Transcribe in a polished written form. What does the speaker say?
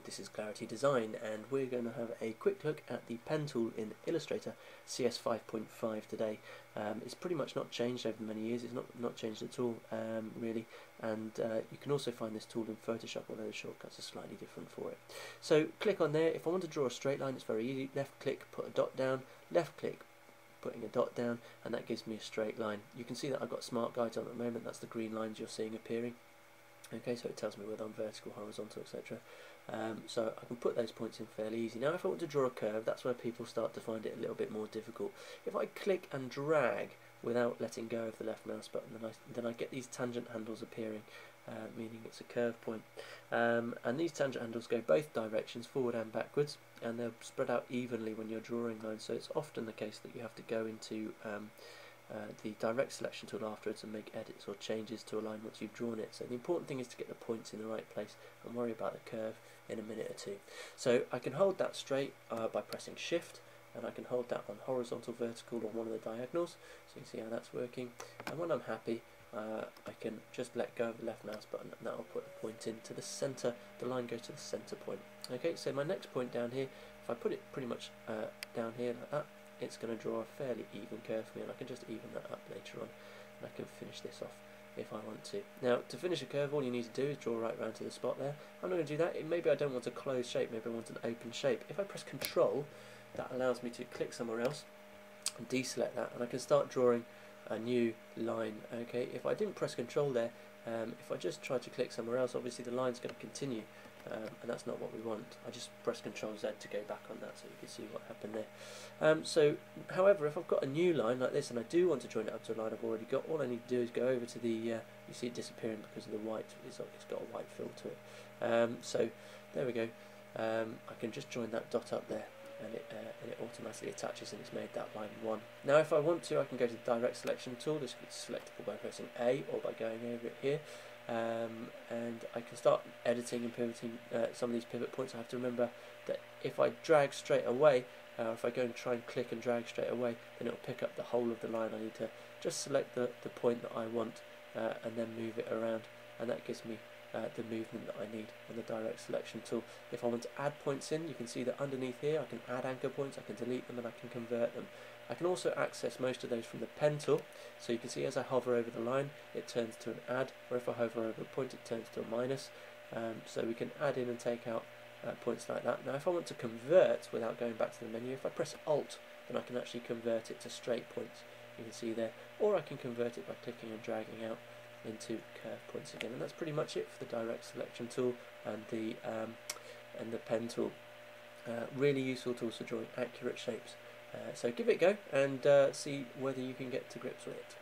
This is Clarity Design, and we're going to have a quick look at the pen tool in Illustrator cs5.5 today. It's pretty much not changed over many years. It's not changed at all, really, and you can also find this tool in Photoshop, although the shortcuts are slightly different for it. So click on there. If I want to draw a straight line, it's very easy. Left click, put a dot down, left click, putting a dot down, and that gives me a straight line. You can see that I've got smart guides on at the moment. That's the green lines you're seeing appearing. Okay, so it tells me whether I'm vertical, horizontal, etc. So I can put those points in fairly easy. Now if I want to draw a curve, that's where people start to find it a little bit more difficult. If I click and drag without letting go of the left mouse button, then I get these tangent handles appearing, meaning it's a curve point. And these tangent handles go both directions, forward and backwards, and they're spread out evenly when you're drawing lines, so it's often the case that you have to go into the direct selection tool afterwards and make edits or changes to a line once you've drawn it. So the important thing is to get the points in the right place and worry about the curve in a minute or two. So I can hold that straight by pressing shift, and I can hold that on horizontal, vertical, or one of the diagonals, so you can see how that's working. And when I'm happy, I can just let go of the left mouse button, and that will put the point into the centre. The line goes to the centre point. Okay, so my next point down here, if I put it pretty much down here like that, it's going to draw a fairly even curve for me, and I can just even that up later on, and I can finish this off if I want to. Now, to finish a curve, all you need to do is draw right round to the spot there. I'm not going to do that. Maybe I don't want a closed shape, maybe I want an open shape. If I press Control, that allows me to click somewhere else and deselect that, and I can start drawing a new line. Okay, if I didn't press Control there, if I just try to click somewhere else, obviously the line's going to continue, and that's not what we want. I just press Control Z to go back on that so you can see what happened there. So, however, if I've got a new line like this and I do want to join it up to a line I've already got, all I need to do is go over to the, you see it disappearing because of the white, it's got a white fill to it. So, there we go. I can just join that dot up there, and it automatically attaches, and it's made that line one. Now if I want to, I can go to the direct selection tool. This is selectable by pressing A or by going over it here, and I can start editing and pivoting some of these pivot points. I have to remember that if I drag straight away, if I go and try and click and drag straight away, then it will pick up the whole of the line. I need to just select the point that I want and then move it around, and that gives me the movement that I need on the direct selection tool. If I want to add points in, you can see that underneath here I can add anchor points, I can delete them, and I can convert them. I can also access most of those from the pen tool, so you can see as I hover over the line it turns to an add, or if I hover over a point it turns to a minus. So we can add in and take out points like that. Now if I want to convert without going back to the menu, if I press Alt, then I can actually convert it to straight points, you can see there, or I can convert it by clicking and dragging out into curve points again. And that's pretty much it for the direct selection tool and the pen tool. Really useful tools for drawing accurate shapes. So give it a go and see whether you can get to grips with it.